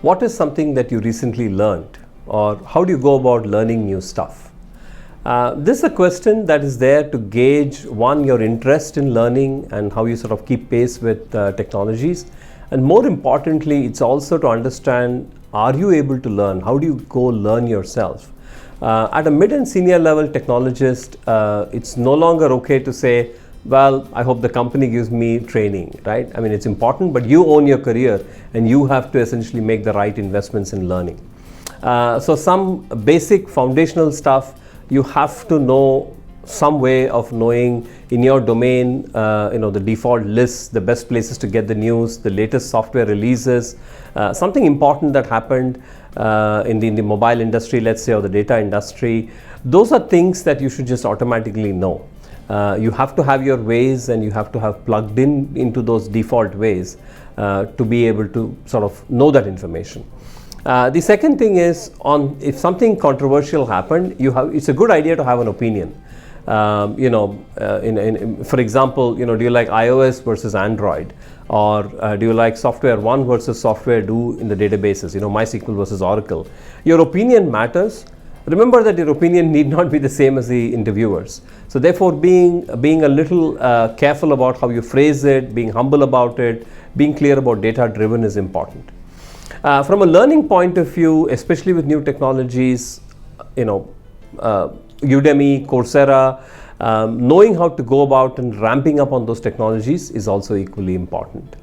what is something that you recently learned, or how do you go about learning new stuff? This is a question that is there to gauge, one, your interest in learning and how you sort of keep pace with technologies. And more importantly, it's also to understand, are you able to learn? How do you go learn yourself? At a mid and senior level technologist, it's no longer okay to say, well, I hope the company gives me training, right? I mean, it's important, but you own your career and you have to essentially make the right investments in learning. So some basic foundational stuff, you have to know some way of knowing in your domain, the default lists, the best places to get the news, the latest software releases, something important that happened in the mobile industry, let's say, or the data industry. Those are things that you should just automatically know. You have to have your ways, and you have to have plugged into those default ways to be able to sort of know that information. The second thing is, if something controversial happened, it's a good idea to have an opinion. For example, do you like iOS versus Android, or do you like software 1 versus software 2 in the databases, MySQL versus Oracle? Your opinion matters. Remember that your opinion need not be the same as the interviewers. So therefore, being a little careful about how you phrase it, being humble about it, being clear about data driven is important. From a learning point of view, especially with new technologies, Udemy, Coursera, knowing how to go about and ramping up on those technologies is also equally important.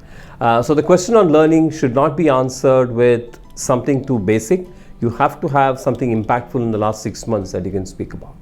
So the question on learning should not be answered with something too basic. You have to have something impactful in the last 6 months that you can speak about.